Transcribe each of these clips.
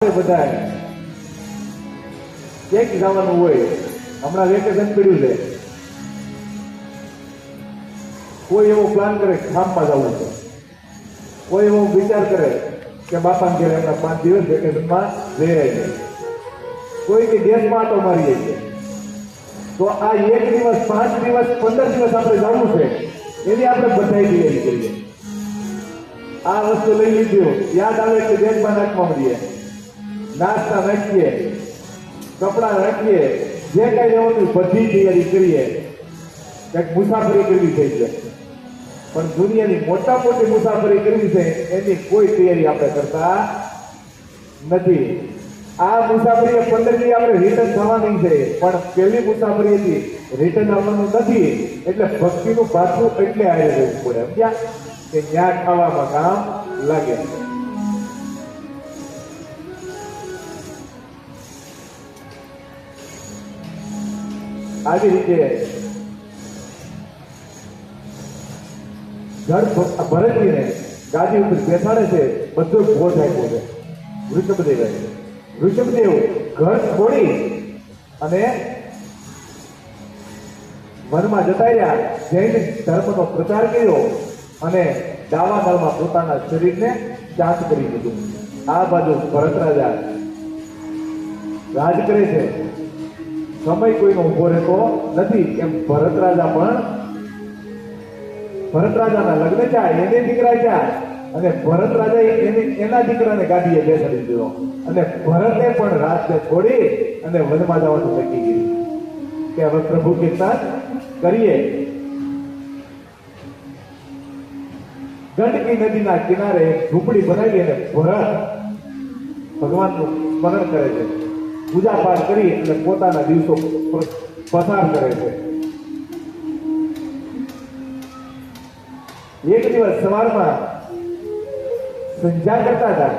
બધા ક્યાંક જવાનું હોય, હમણાં વેકેશન પડ્યું છે, કોઈ એવો પ્લાન કરે ખામમાં જવું છે, કોઈ એવો વિચાર કરે કે બાપાને ઘરે એમના 5 દિવસ વેકેશનમાં જઈ આવીએ, કોઈ કે દેશમાં આટો મારીએ છીએ. તો આ 1 દિવસ 5 દિવસ 15 દિવસ આપણે જવું છે, એની આપણે બધાઈ તૈયારી કરીએ. આ વસ્તુ લઈ લીધી, યાદ આવે કે દેશમાં નાખવા મળીએ, નાસ્તા રાખીએ, કપડાં રાખીએ, જે કઈ લેવાનું બધી તૈયારી કરીએ. કંઈક મુસાફરી કરવી થઈ છે, પણ દુનિયાની મોટા મોટી મુસાફરી કરવી છે એની કોઈ તૈયારી આપણે કરતા નથી. આ મુસાફરી 15 દી આપણે રિટર્ન થવાની છે, પણ પહેલી મુસાફરી હતી રિટર્ન આવવાનું નથી. એટલે ભક્તિનું પાછું એટલે આવી રહેવું પડે, સમજ્યા? કે ત્યાં ખાવામાં કામ લાગે. આવી રીતે ભરતજીને ગાદી ઉપર બેસાડે છે, બધો ભોજ આપ્યો છે ઋષભદેવે. ઋષભદેવ ઘર છોડી અને વનમાં જતા રહ્યા, જૈન ધર્મનો પ્રચાર કર્યો અને દાવાનળમાં પોતાના શરીરને શાંત કરી દીધું. આ બાજુ ભરત રાજા રાજ કરે છે, સમય કોઈનો ઉભો રહેતો નથી. એમ ભરત રાજા પણ, ભરત રાજાના લગ્ન થયા, એને દીકરા થયા અને ભરત રાજા એના દીકરાને ગાદીએ બેસાડી દીધો અને ભરતે પણ રાજને છોડી અને વનમાં જવાનું નક્કી કર્યું કે હવે પ્રભુ કીર્તન કરીએ. ગંડકી નદીના કિનારે એક ઝૂંપડી બનાવી અને ભરત ભગવાનનું સ્મરણ કરે છે, પૂજા પાઠ કરી અને પોતાના દિવસો પસાર કરે છે. એક દિવસ સવારમાં સંધ્યા કરતા હતા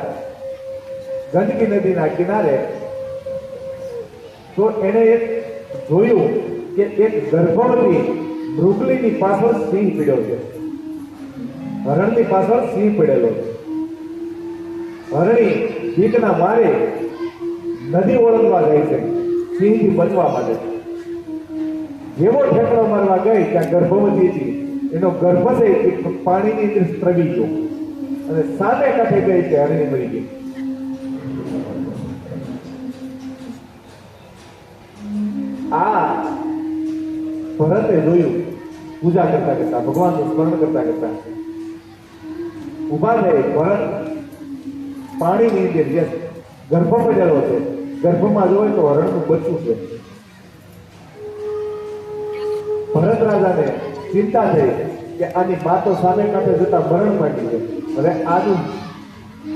ગંડકી નદીના કિનારે, તો એને એક જોયું કે એક ગર્ભવતી મૃગલીની પાછળ સિંહ પીડ્યો છે, હરણની પાછળ સિંહ પડેલો છે. હરણી બીકના મારે નદી ઓળંગવા જાય છે સિંહથી બચવા માટે. જેવો ઠેકડો મારવા ગઈ ત્યાં ગર્ભવતી હતી, એનો ગર્ભાશય પાણીની અંદર સ્ત્રવી ગયો અને સામે કાંઠે ગઈ કે હરણી મરી ગઈ. આ ભરતે જોયું, પૂજા કરતા કરતા, ભગવાનનું સ્મરણ કરતા કરતા ઉભા થઈ. ભરત પાણીની અંદર જે ગર્ભ પડેલો છે, ગર્ભમાં જોયે તો હરણનું બચ્ચું છે. ભરત રાજાને ચિંતા થઈ કે આની મા તો સામે કાંઠે જતા મરણ માંડી છે, હવે આનું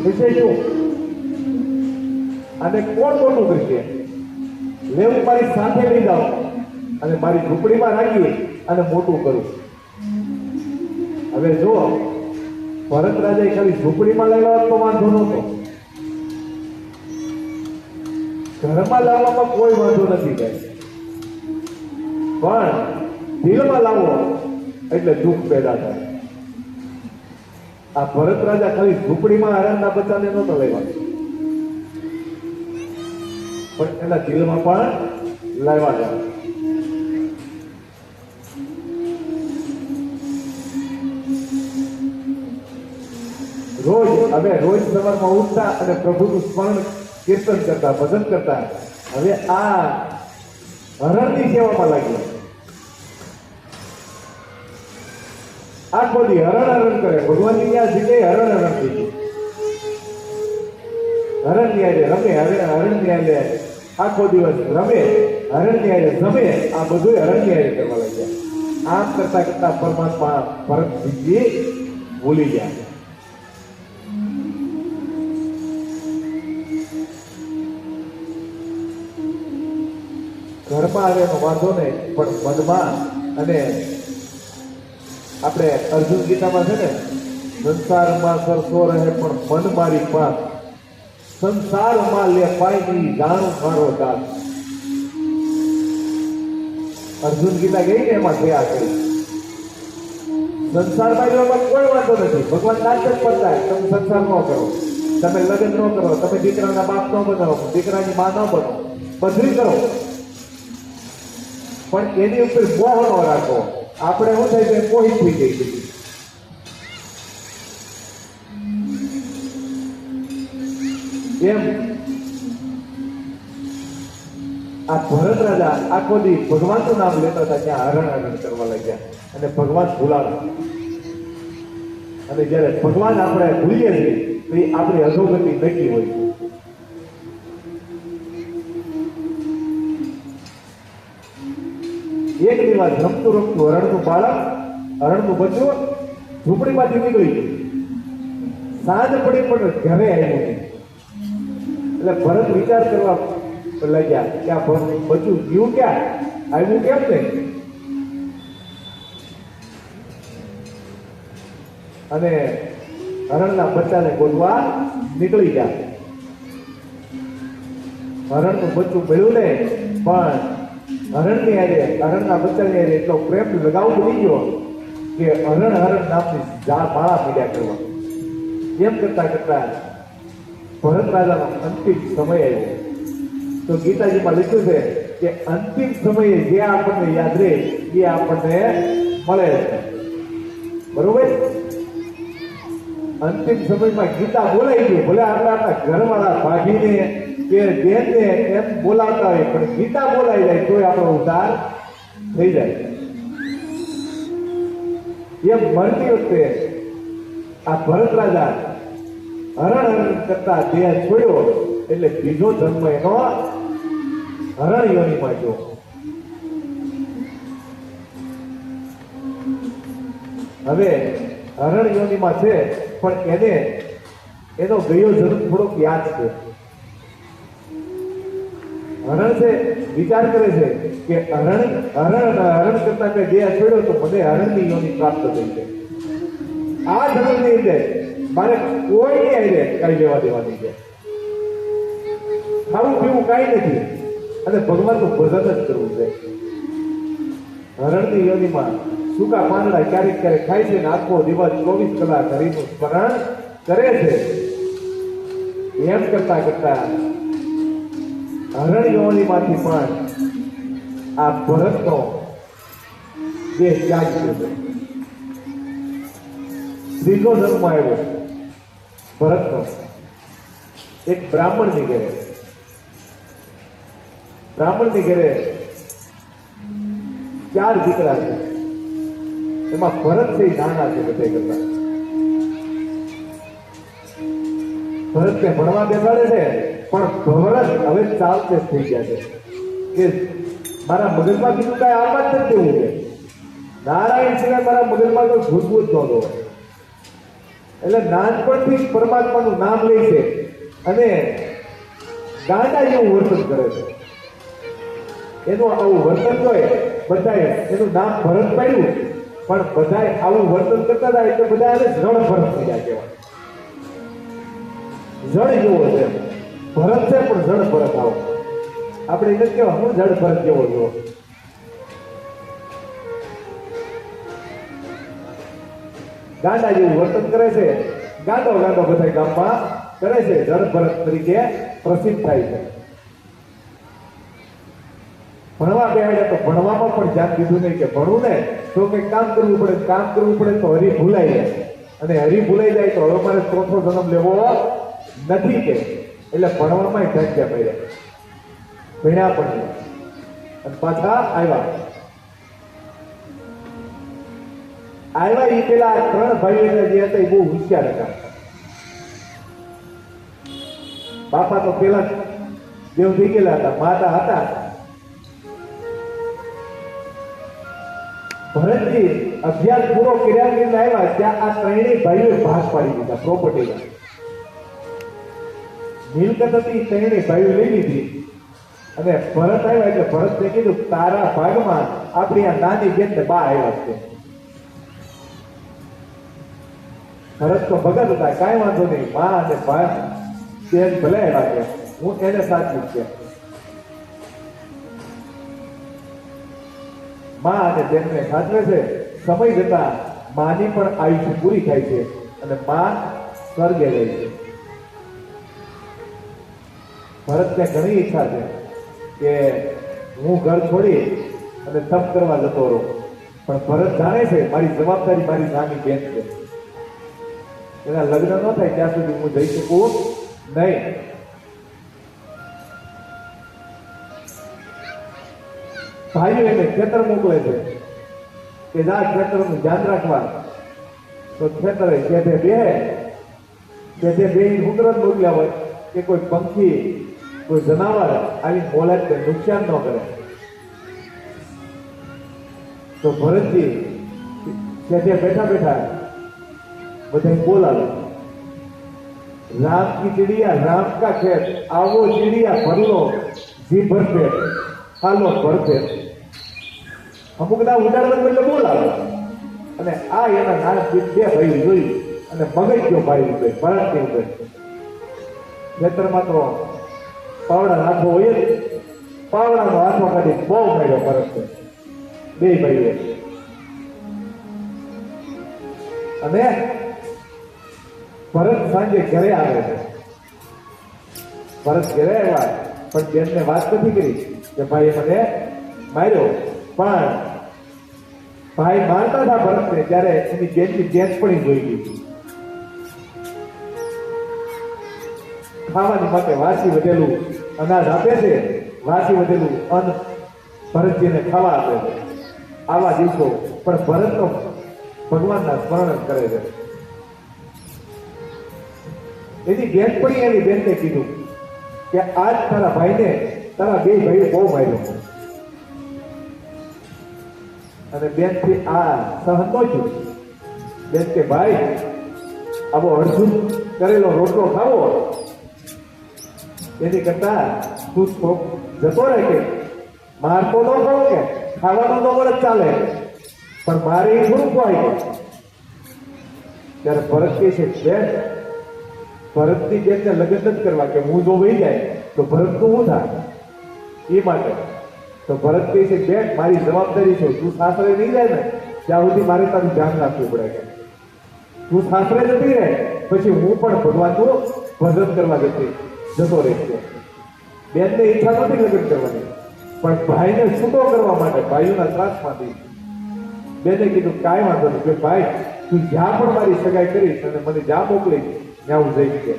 વિશે શું, આને કોણ મોટું કરશે? લેવું મારી સાથે લઈ જાઓ અને મારી ઝૂંપડીમાં રાખી અને મોટું કરું. હવે જો ભરત રાજાએ ખાલી ઝૂંપડીમાં લઈ લાવવા તો વાંધો નહોતો, ઘરમાં લાવવામાં કોઈ વાંધો નથી કાંઈ, પણ દિલમાં લાવો એટલે દુઃખ પેદા થાય. આ ભરત રાજા ખાલી ઝૂંપડીમાં હરણના બચ્ચાને નહોતો લેવાનો, પણ એના દિલમાં પણ લાવવા જાય. રોજ સવારમાં ઉઠતા અને પ્રભુનું સ્મરણ કીર્તન કરતા, ભજન કરતા. હવે આ હરણની સેવામાં લાગ્યો. આખો દી હરણ કરે, ભગવાનની ત્યાં જગ્યાએ હરણ થઈ ગયું. હરણ ની આજે રમે, હરણ ની આજે આખો દિવસ રમે, હરણ ની આજે જમે. આ બધું હરણ ની આજે કરવા લાગ્યા. આમ કરતા કરતા પરમાત્મા ભરતજી ભૂલી ગયા. ઘરમાં આવેલો વાંધો નહીં, પણ મનમાં, અને આપણે અર્જુન ગીતામાં છે ને, સંસારમાં સરસો રહે પણ મન મારી પાસ, સંસારમાં લે પાય નહીં જાણું મારો દાસ. અર્જુન ગીતા ગઈ ને એમાં થયા કરી. સંસારમાં એવામાં કોઈ વાંધો નથી, ભગવાન દાસ જ પડતા, તમે સંસાર ન કરો. તમે લગ્ન ન કરો, તમે દીકરાના બાપ ન બનો, દીકરાની માં ન બનો, બધું કરો, પણ એની ઉપર મોહ ન રાખો. આપણે શું થાય છે, મોહિત થઈ જઈએ. એમ આ ભરત રાજા આખો દી ભગવાનનું નામ લેતા હતા, ત્યાં હરણ કરવા લાગ્યા અને ભગવાન ભૂલાવા. અને જયારે ભગવાન આપણે ભૂલીએ છીએ તો એ આપણી અધોગતિ નક્કી હોય છે. એક દિવસ રમતું રમતું હરણનું બાળક, હરણનું બચ્ચું ઝૂંપડીમાંથી નીકળી ગયું. સાંજ પડી પણ ઘરે આવ્યું નહીં. એટલે ભરત વિચાર કરવા લાગ્યા કે આ બચ્ચું ગયું ક્યાં, આવ્યું કેમ નહીં? અને હરણના બચ્ચાને ગોતવા નીકળી ગયા. હરણનું બચ્ચું મળ્યું ને, પણ હરણની હારે, હરણના બચ્ચાની હારે એટલો પ્રેમ લગાવ બની ગયો કે હરણ નામની માળા પીડ્યા કરવા. એમ કરતા કરતા ભરત રાજાનો અંતિમ સમય આવ્યો. તો ગીતાજીમાં લખ્યું છે કે અંતિમ સમયે જે આપણને યાદ રહે એ આપણને મળે છે. બરોબર? અંતિમ સમયમાં ગીતા બોલાઈ ગયું. ભલે આપણા ઘરવાળા ભાગીને કે બેનને એમ બોલાવતા હોય, પણ ગીતા બોલાઈ જાય તોય આપણો ઉદ્ધાર થઈ જાય. એમ મળતી વખતે આ ભરત રાજા હરણ કરતા દેહ છોડ્યો એટલે બીજો જન્મ એનો હરણ યોનીમાં ગયો. હવે હરણ યોનીમાં છે, પણ એને એનો ગયો જન્મ થોડોક યાદ છે. હરણ છે, વિચાર કરે છે કે હરણ કરતા મેં દેહ છોડ્યો તો મને હરણની યોની પ્રાપ્ત થઈ છે. આ જન્મની અંદર મારે કોઈને આવીને કઈ લેવા દેવાની છે, ખાવું પીવું કાંઈ નથી, અને ભગવાનનું ભજન જ કરવું છે. હરણની યોનીમાં સૂકા પાંદડા ક્યારેક ક્યારેક ખાય છે ને આખો દિવસ 24 કલાક હરિનું સ્મરણ કરે છે. એમ કરતા કરતા હરણ યોનીમાંથી પણ આ ભરતનો દેહ ત્યાગ કર્યો છે. ત્રીજો જન્મ આવ્યો ભરતનો એક બ્રાહ્મણની ઘરે. બ્રાહ્મણની ઘરે 4 દીકરા છે. એમાં ભરત છે નાના છે બધા કરતા. ભરતને ભણવા બેસાડે છે, પણ ભરત હવે ચાલતે થઈ ગયા છે કે મારા મગજમાં બીજું કઈ આવવા જ નથી દેવું છે. નારાયણ સિવાય મારા મગજમાં તો ભૂતભૂત નહોતો. એટલે નાનપણથી પરમાત્માનું નામ લે છે અને ગાંડા જેવું વર્તન કરે છે. એનું આવું વર્તન હોય, બધાએ એનું નામ ભરત પાડ્યું, પણ બધાએ આવું વર્તન કરતા હતા એટલે બધા જળ ભરત થઈ ગયા કહેવાય. જળ જેવો છે ભરત છે, પણ જળ ભરત આવો. આપણે એને કહેવાય હું જળ ભરત જેવો છો. ગાંડા જેવું વર્તન કરે છે. ગાંડો ગાંડો બધા ગામમાં કરે છે, જળ ભરત તરીકે પ્રસિદ્ધ થાય છે. ભણવા બેહાડ્યા તો ભણવામાં પણ ધ્યાન દીધું નહીં કે ભણવું ને તો કંઈક કામ કરવું પડે. કામ કરવું પડે તો હરી ભૂલાઈ જાય, અને હરી ભૂલાઈ જાય તો હવે મારે ચોથો જન્મ લેવો નથી કે. એટલે ભણવામાં ધ્યાન પડ્યા, ભણ્યા પણ નહીં અને પાછા આવ્યા. એ પેલા 3 ભાઈઓ જે હતા એ બહુ હોશિયાર હતા. બાપા તો પેલા દેવ થઈ ગયેલા હતા, માતા હતા. ભરતજી અભ્યાસ પૂરો કર્યા કરીને આવ્યા ત્યાં આ 3 ભાઈઓએ ભાગ પાડી દીધા પ્રોપર્ટીમાં. મિલકત હતી 3 ભાઈઓ લઈ લીધી. અને ભરત આવ્યા એટલે ભરતને કીધું તારા ભાગમાં આપણી આ નાની બેનને બા આવ્યા છે. ભરત તો ભગત હતા, કાંઈ વાંધો નહીં, મા અને ભાઈ બેન ભલે આવ્યા છે, હું એને સાચું છે. મા અને બેનને સાચવે છે. સમય જતા માની પણ આયુષ્ય પૂરી થાય છે અને મા સ્વર્ગે રહે છે. ભરતને ઘણી ઈચ્છા છે કે હું ઘર છોડી અને તપ કરવા જતો રહું, પણ ભરત જાણે છે મારી જવાબદારી મારી નાની બેન છે, એના લગ્ન ન થાય ત્યાં સુધી હું જઈ શકું નહીં. ભાઈઓ એને ખેતર મોકલે છે કે જા ખેતરનું ધ્યાન રાખવા, તો ખેતરે જેઠે બે ઉતરત મોકલ્યા હોય કે કોઈ પંખી કોઈ જનાવર આવી મોલાદને નુકસાન ન કરે. તો ભરતજી જેઠે બેઠા બેઠા બધા બોલાવે, રામ કી ચિડિયા રામ કા ખેત, આવો ચિડિયા ભરલો જી ભરતે હાલો ભરતે. અમુક ના ઉદાહરણ એટલે બોલાવે, અને આ એના નાના બે ભાઈ જોઈ અને મગજ ગયો ભાઈ ઉભે ભરત ની ઉભે. ખેતરમાં તો પાવડા હાથો હોય જ, પાવડાનો હાથો કાઢી બહુ માર્યો ભરત બે ભાઈએ. અને ભરત સાંજે ઘરે આવે છે. ભરત ઘરે આવ્યા પણ બેનને વાત નથી કરી કે ભાઈ મને માર્યો, પણ ભાઈ મારતા હતા ભરતને ત્યારે એની બેનની બેનપણી જોઈ ગઈ. ખાવાની માટે વાસી વધેલું અનાજ આપે છે, વાસી વધેલું અન્ન ભરતજીને ખાવા આપે છે. આવા દિવસો પણ ભરત તો ભગવાનના સ્મરણ જ કરે છે. એની બેનપણી એની બેનને કીધું કે આજ તારા ભાઈને તારા બે ભાઈ બહુ માર્યો, અને બેન થી આ સહન ન થયું. બેન કે ભાઈ આવો અડધું કરેલો રોટલો ખાવો એની કરતા તું જતો રહે કે મારતો ન ખરો કે ખાવાનો તો વરસ ચાલે, પણ મારે એ થોડું ખવાય. ત્યારે ભરત કહે છે બેન, ભરતની બેનને લગ્ન નથી કરવા કે હું જો વહી જાય તો ભરત નું શું થાય એ માટે. તો ભરત કહે છે બેન મારી જવાબદારી છે, તું સાસરે નહીં જાય ને ત્યાં સુધી મારે તારું ધ્યાન રાખવું પડે કે તું સાસરે જતી રહે પછી હું પણ ભગવાનનું ભજન કરવા જતો રહીશ. બેનને ઈચ્છા નથી લગ્ન કરવાની, પણ ભાઈને છૂટો કરવા માટે ભાઈઓના ત્રાસમાંથી બેને કીધું કાંઈ વાંધો નહીં કે ભાઈ તું જ્યાં પણ મારી સગાઈ કરીશ અને મને જ્યાં મોકલીશ ત્યાં હું જઈશ કે.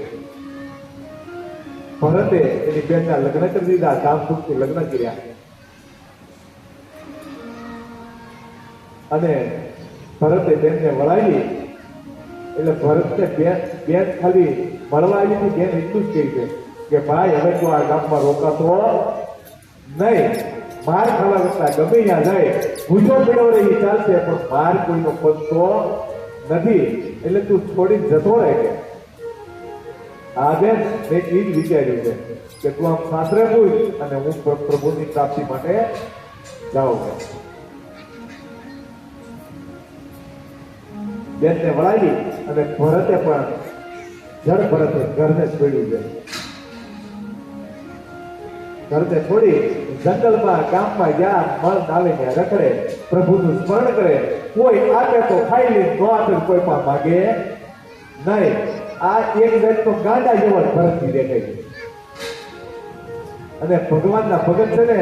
ભરતે એની બેનના લગ્ન કરી દીધા, ધામધૂમથી લગ્ન કર્યા. અને ભરતે બેનને વળાવી એટલે ભરતને બેન ખાલી મળવા આવી હતી. બેન એટલું જ કહી છે કે ભાઈ હવે તું આ ગામમાં રોકાતો નહીં, માર ખાવા કરતા ગમે ત્યાં જાય ભૂજો મેળવ રહી ચાલશે, પણ માર કોઈનો પંતો નથી, એટલે તું છોડીને જતો રહે. આ બેન મેં એ જ વિચાર્યું છે કે તું આમ સાસરે પૂછ અને હું પ્રભુની પ્રાપ્તિ માટે જાઉં. બેનને વળાવી અને ભરતે પણ જળ ભરતે ઘરને છોડ્યું છે. ઘરને છોડી જંગલમાં ગામમાં જ્યાં મન આવે ત્યાં રખડે, પ્રભુનું સ્મરણ કરે. કોઈ આપે તો ખાઈ લે, ન આપે કોઈ પણ માગે નહીં. આ એક જાતનો ગાંડા જેવો ભરતથી દેખાય છે. અને ભગવાનના ભગત છે ને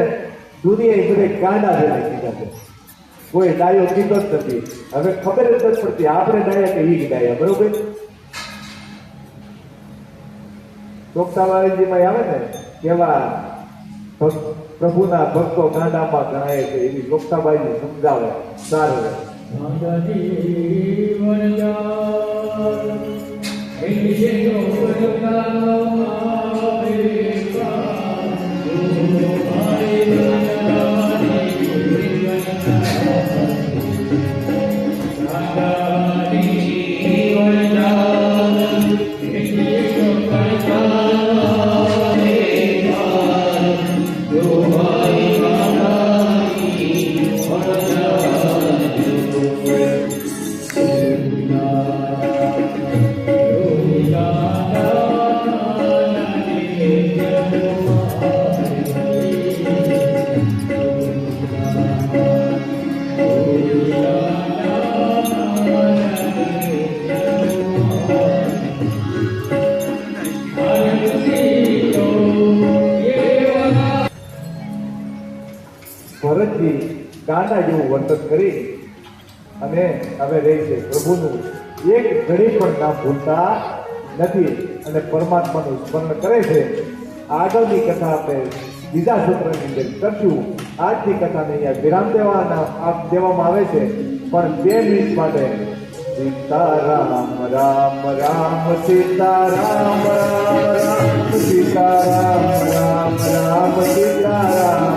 દુનિયા બધે ગાંડા જેવા કીધા છે, કોઈ ડાયો કીધો જ નથી. હવે ખબર જ નથી પડતી આપણે ડાયા કે ઈ ડાયા. બરોબર ચોકસાવાળીજીમાં આવે ને કેવા પ્રભુના ભક્તો ગાંડામાં ગણાય છે, એવી લોકસાબાઈ સમજાવે. સારું Hallelujah. ભરતજી ગાંડા જેવું વર્તન કરી અને હવે રહે છે પ્રભુનું એક ઘડી પણ નામ ભૂલતા નથી અને પરમાત્માનું સ્મરણ કરે છે. આગળની કથા આપણે બીજા સત્રની અંદર કરશું. આજની કથાને અહીંયા વિરામ દેવામાં આવે છે, પણ 2 મિનિટ માટે સીતારામ રામ રામ સીતારામ રામ રામ સીતારામ રામ રામ સીતારામ